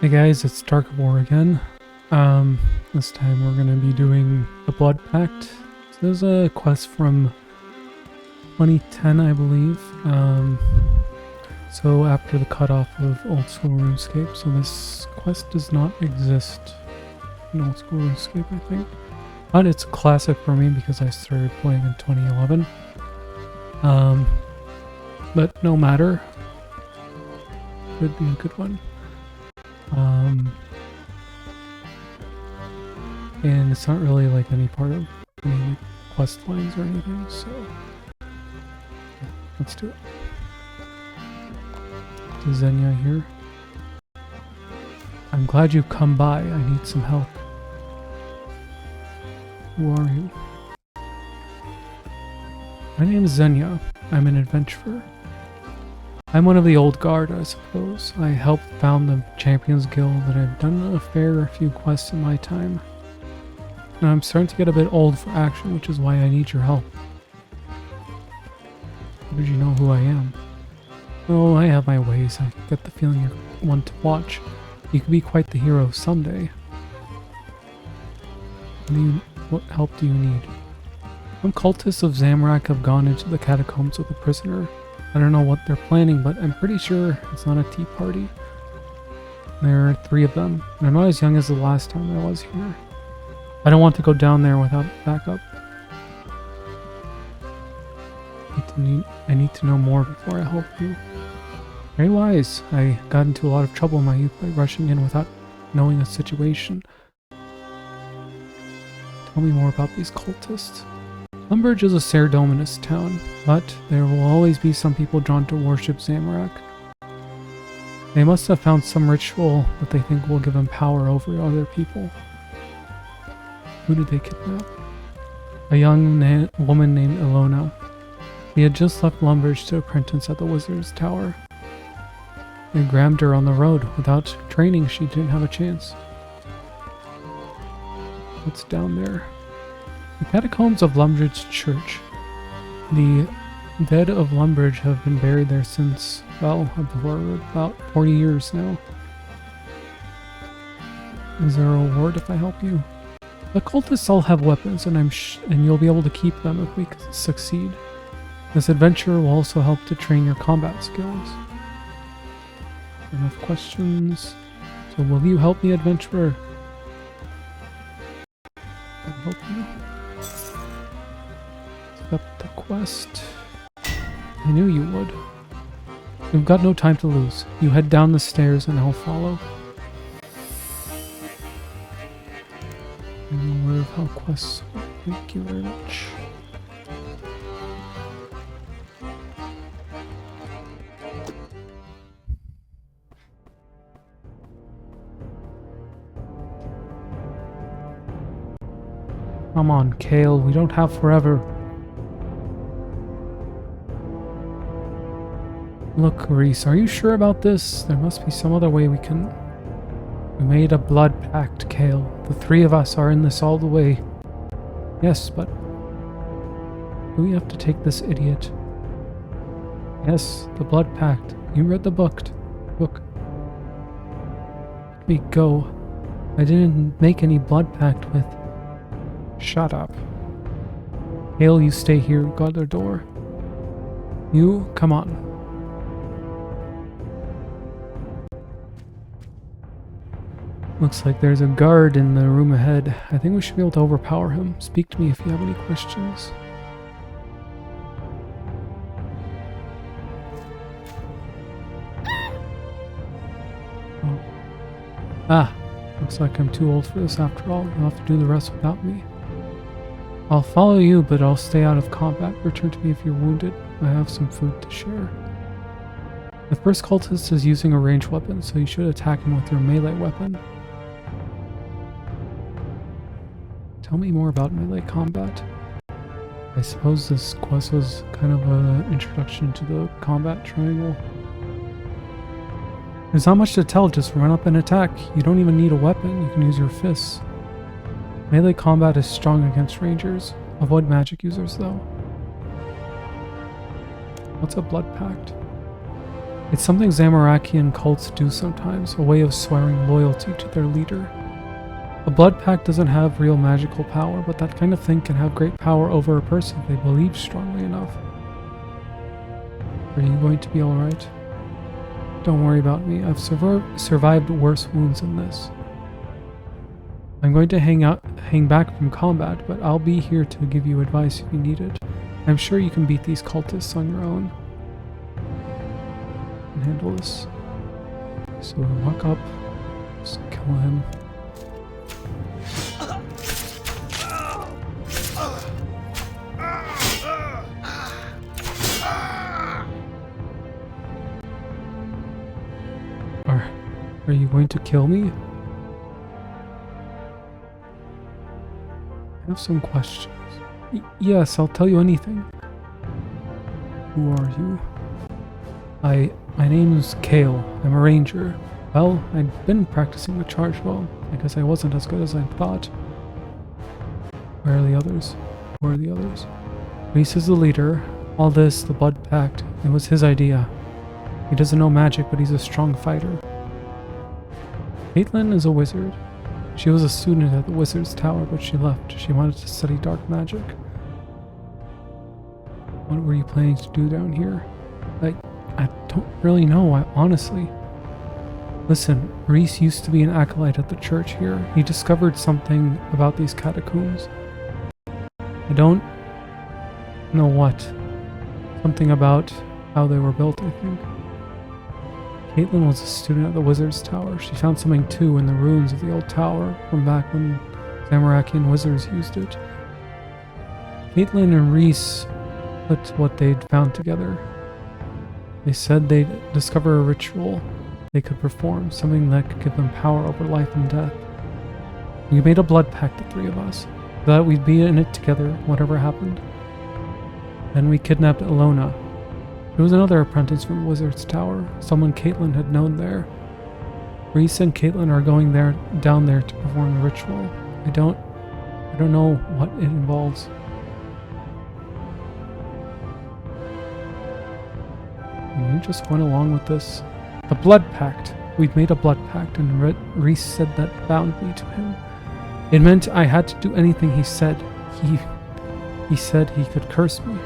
Hey guys, it's Dark War again. This time we're gonna be doing the Blood Pact. So there's a quest from 2010, I believe. So after the cutoff of Old School RuneScape, so this quest does not exist in Old School RuneScape, I think. But it's classic for me because I started playing in 2011. But no matter. Could be a good one. And it's not really like any part of any quest lines or anything, so yeah, let's do it. Is Xenia here? I'm glad you've come by. I need some help. Who are you? My name is Xenia. I'm an adventurer. I'm one of the old guard, I suppose. I helped found the Champions Guild, and I've done a fair few quests in my time. Now I'm starting to get a bit old for action, which is why I need your help. How did you know who I am? Oh, I have my ways. I get the feeling you're one to watch. You could be quite the hero someday. What help do you need? Some cultists of Zamorak have gone into the catacombs with a prisoner. I don't know what they're planning, but I'm pretty sure it's not a tea party. There are 3 of them, and I'm not as young as the last time I was here. I don't want to go down there without backup. I need to know more before I help you. Very wise. I got into a lot of trouble in my youth by rushing in without knowing the situation. Tell me more about these cultists. Lumbridge is a Cerdominous town, but there will always be some people drawn to worship Zamorak. They must have found some ritual that they think will give them power over other people. Who did they kidnap? A young woman named Ilona. She had just left Lumbridge to apprentice at the Wizard's Tower. They grabbed her on the road. Without training, she didn't have a chance. What's down there? The catacombs of Lumbridge Church. The dead of Lumbridge have been buried there since, well, for about 40 years now. Is there a reward if I help you? The cultists all have weapons, and you'll be able to keep them if we succeed. This adventure will also help to train your combat skills. Enough questions. So will you help me, adventurer? I'll help you. Accept the quest. I knew you would. We've got no time to lose. You head down the stairs and I'll follow. I'm aware of how quests work. Thank you very much. Come on, Kale, we don't have forever. Look, Reese, are you sure about this? There must be some other way we can... We made a blood pact, Kale. The 3 of us are in this all the way. Yes, but... Do we have to take this idiot? Yes, the blood pact. You read the book. Let me go. I didn't make any blood pact with... Shut up. Kale, you stay here. Guard their door. You, come on. Looks like there's a guard in the room ahead. I think we should be able to overpower him. Speak to me if you have any questions. Oh. Ah, looks like I'm too old for this after all. You'll have to do the rest without me. I'll follow you, but I'll stay out of combat. Return to me if you're wounded. I have some food to share. The first cultist is using a ranged weapon, so you should attack him with your melee weapon. Tell me more about melee combat. I suppose this quest was kind of an introduction to the combat triangle. There's not much to tell, just run up and attack. You don't even need a weapon, you can use your fists. Melee combat is strong against rangers. Avoid magic users though. What's a blood pact? It's something Zamarakian cults do sometimes, a way of swearing loyalty to their leader. A blood pact doesn't have real magical power, but that kind of thing can have great power over a person if they believe strongly enough. Are you going to be alright? Don't worry about me. I've survived worse wounds than this. I'm going to hang back from combat, but I'll be here to give you advice if you need it. I'm sure you can beat these cultists on your own. And handle this. So we'll walk up, just kill him. Are you going to kill me? I have some questions. Yes, I'll tell you anything. Who are you? My name is Kale. I'm a ranger. Well, I'd been practicing the charge well. I guess I wasn't as good as I thought. Where are the others? Who are the others? Reese is the leader. All this, the blood pact, it was his idea. He doesn't know magic, but he's a strong fighter. Caitlin is a wizard. She was a student at the Wizard's Tower, but she left. She wanted to study dark magic. What were you planning to do down here? I don't really know, honestly. Listen, Reese used to be an acolyte at the church here. He discovered something about these catacombs. I don't know what. Something about how they were built, I think. Caitlin was a student at the Wizard's Tower. She found something too in the ruins of the old tower from back when Zamarakian wizards used it. Caitlin and Reese put what they'd found together. They said they'd discover a ritual they could perform, something that could give them power over life and death. We made a blood pact, the three of us, so that we'd be in it together, whatever happened. Then we kidnapped Ilona. She was another apprentice from Wizard's Tower, someone Caitlin had known there. Reese and Caitlin are going down there to perform the ritual. I don't know what it involves. You just went along with this. The blood pact. We'd made a blood pact, and Reese said that bound me to him. It meant I had to do anything he said. He said he could curse me.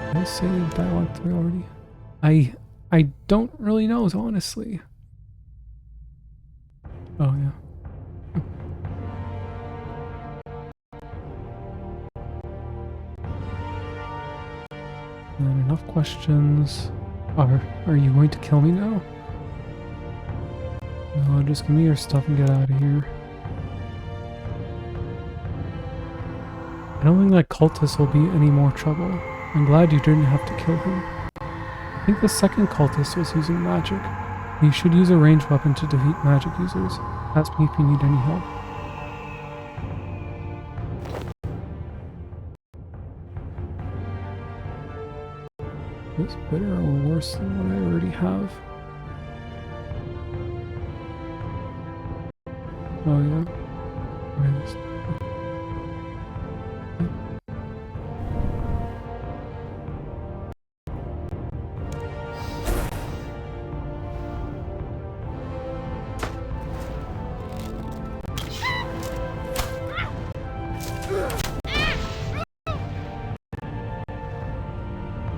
Did I say Dialog 3 already? I don't really know, honestly. Oh yeah. And enough questions. Are you going to kill me now? No, just give me your stuff and get out of here. I don't think that cultist will be any more trouble. I'm glad you didn't have to kill him. I think the second cultist was using magic. You should use a ranged weapon to defeat magic users. Ask me if you need any help. Is this better or worse than what I already have? Oh yeah.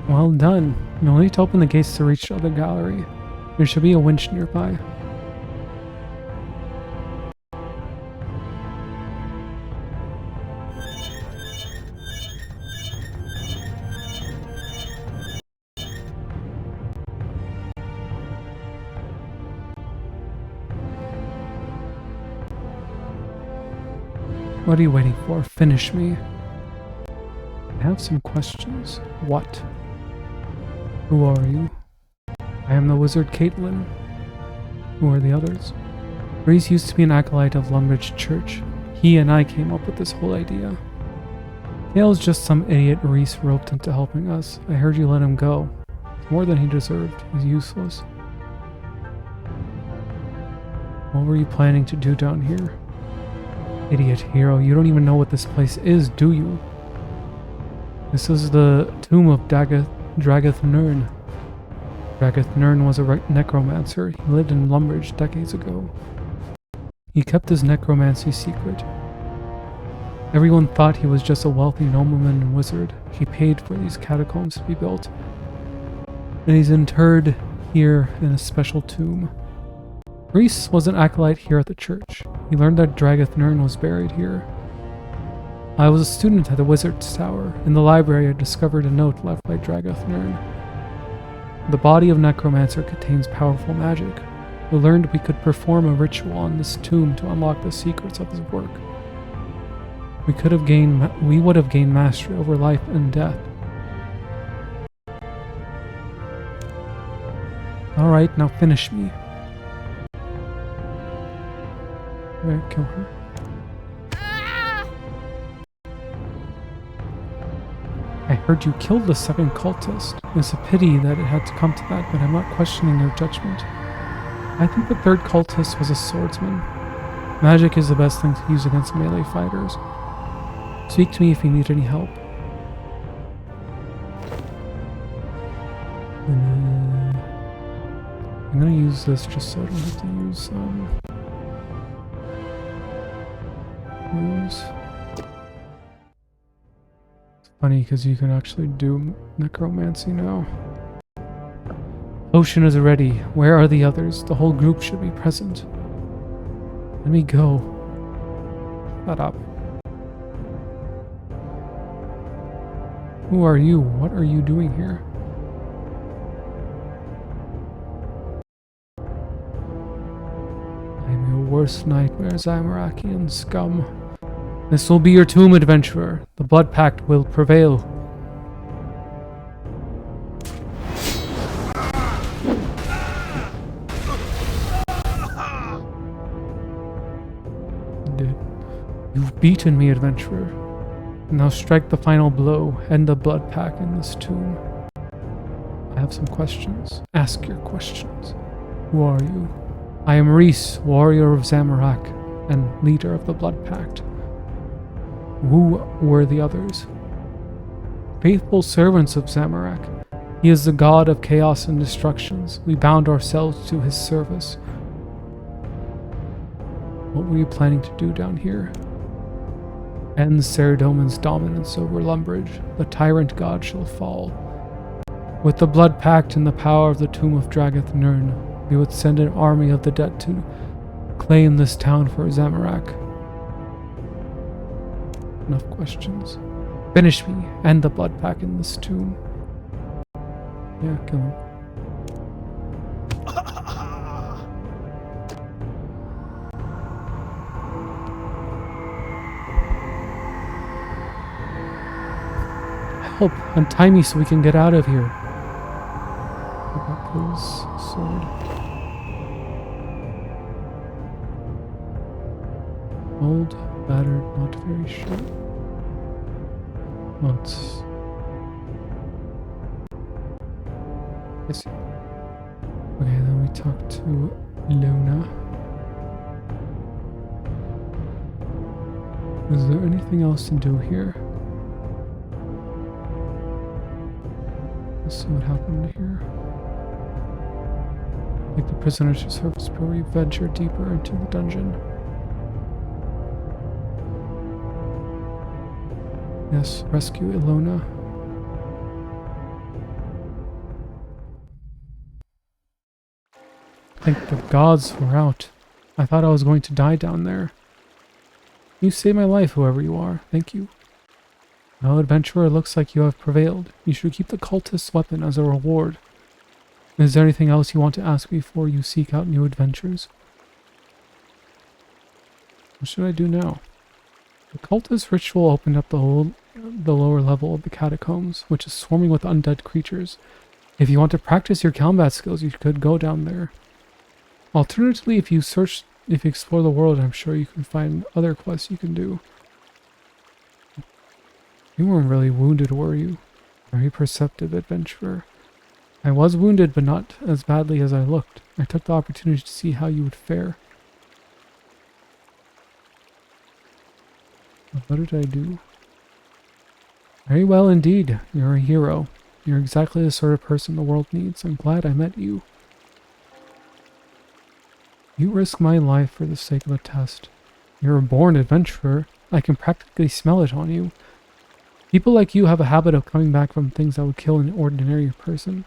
Well done. You'll need to open the gates to reach the other gallery. There should be a winch nearby. What are you waiting for? Finish me. I have some questions. What? Who are you? I am the wizard Caitlin. Who are the others? Reese used to be an acolyte of Lumbridge Church. He and I came up with this whole idea. Kale's just some idiot Reese roped into helping us. I heard you let him go. It's more than he deserved. He's useless. What were you planning to do down here? Idiot hero, you don't even know what this place is, do you? This is the tomb of Dragath Nern. Dragath Nern was a necromancer. He lived in Lumbridge decades ago. He kept his necromancy secret. Everyone thought he was just a wealthy nobleman and wizard. He paid for these catacombs to be built. And he's interred here in a special tomb. Reese was an acolyte here at the church. He learned that Dragath Nern was buried here. I was a student at the Wizard's Tower. In the library, I discovered a note left by Dragath Nern. The body of Necromancer contains powerful magic. We learned we could perform a ritual on this tomb to unlock the secrets of his work. We would have gained mastery over life and death. Alright, now finish me. Alright, kill her. I heard you killed the second cultist. It's a pity that it had to come to that, but I'm not questioning your judgment. I think the third cultist was a swordsman. Magic is the best thing to use against melee fighters. Speak to me if you need any help. I'm gonna use this just so I don't have to use runes. It's funny because you can actually do necromancy now. Potion is ready. Where are the others? The whole group should be present. Let me go. Shut up. Who are you? What are you doing here? I'm your worst nightmare, Zamarakian scum. This will be your tomb, adventurer. The blood pact will prevail. You've beaten me, adventurer. Now strike the final blow. End the blood pact in this tomb. I have some questions. Ask your questions. Who are you? I am Reese, warrior of Zamorak, and leader of the blood pact. Who were the others? Faithful servants of Zamorak. He is the god of chaos and destructions. We bound ourselves to his service. What were you planning to do down here? End Saradomin's dominance over Lumbridge. The tyrant god shall fall. With the blood pact and the power of the tomb of Dragath Nern, we would send an army of the dead to claim this town for Zamorak. Enough questions. Finish me. End the blood pact in this tomb. Yeah, kill him. Help! Untie me so we can get out of here. Pick up his sword. Old, battered, not very sure. Oh, it's... I see. Okay, then we talk to Luna. Is there anything else to do here? Let's see what happened here. Take the prisoners to service before we venture deeper into the dungeon. Yes, rescue Ilona. Thank the gods we're out. I thought I was going to die down there. You saved my life, whoever you are. Thank you. Well, adventurer, it looks like you have prevailed. You should keep the cultist's weapon as a reward. Is there anything else you want to ask before you seek out new adventures? What should I do now? The cultist ritual opened up the lower level of the catacombs, which is swarming with undead creatures. If you want to practice your combat skills, you could go down there. Alternatively, if you explore the world, I'm sure you can find other quests you can do. You weren't really wounded, were you? Very perceptive adventurer. I was wounded, but not as badly as I looked. I took the opportunity to see how you would fare. What did I do? Very well indeed. You're a hero. You're exactly the sort of person the world needs. I'm glad I met you. You risk my life for the sake of a test. You're a born adventurer. I can practically smell it on you. People like you have a habit of coming back from things that would kill an ordinary person.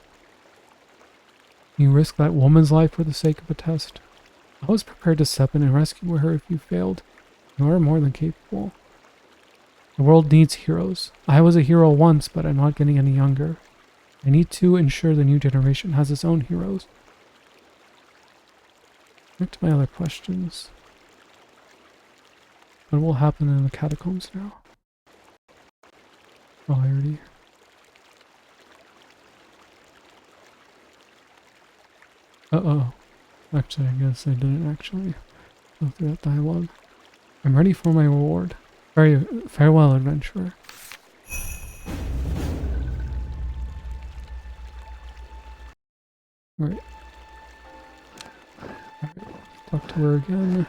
You risk that woman's life for the sake of a test. I was prepared to step in and rescue her if you failed. You are more than capable. The world needs heroes. I was a hero once, but I'm not getting any younger. I need to ensure the new generation has its own heroes. Back to my other questions. What will happen in the catacombs now? Oh, I already... Uh-oh. Actually, I guess I didn't actually go through that dialogue. I'm ready for my reward. Farewell, adventurer. Right. Talk to her again.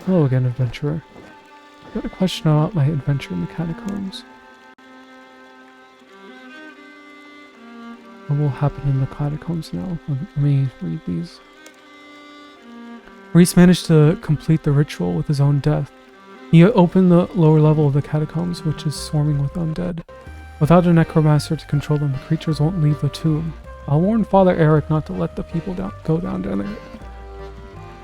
Hello again, adventurer. Got a question about my adventure in the catacombs. What will happen in the catacombs now? Let me read these. Reese managed to complete the ritual with his own death. He opened the lower level of the catacombs, which is swarming with undead. Without a necromancer to control them, the creatures won't leave the tomb. I'll warn Father Eric not to let the people go down there.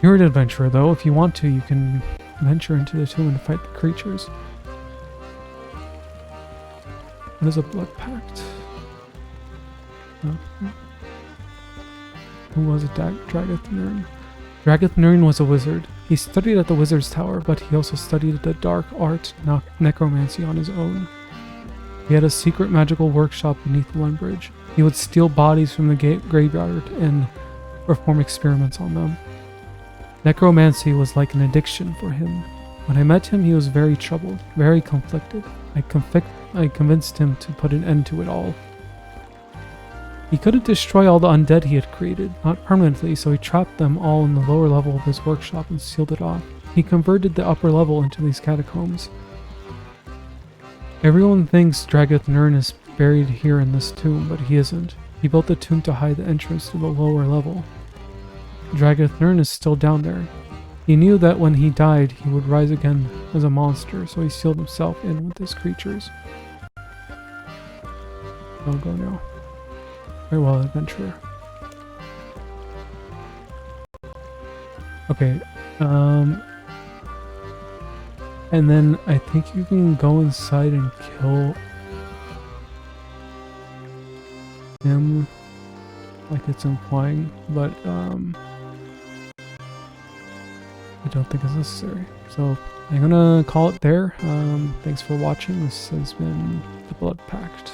You're an adventurer, though. If you want to, you can venture into the tomb and fight the creatures. What is a blood pact? Okay. Who was a Dragath Nern? Dragath Nern was a wizard. He studied at the Wizard's Tower, but he also studied the dark art, necromancy on his own. He had a secret magical workshop beneath the Lund Bridge. He would steal bodies from the graveyard and perform experiments on them. Necromancy was like an addiction for him. When I met him, he was very troubled, very conflicted. I convinced him to put an end to it all. He couldn't destroy all the undead he had created, not permanently, so he trapped them all in the lower level of his workshop and sealed it off. He converted the upper level into these catacombs. Everyone thinks Dragath Nern is buried here in this tomb, but he isn't. He built the tomb to hide the entrance to the lower level. Dragath Nern is still down there. He knew that when he died, he would rise again as a monster, so he sealed himself in with his creatures. I'll go now. Farewell, adventurer. Okay, and then I think you can go inside and kill him, like it's implying, but I don't think it's necessary. So I'm gonna call it there. Thanks for watching. This has been the Blood Pact.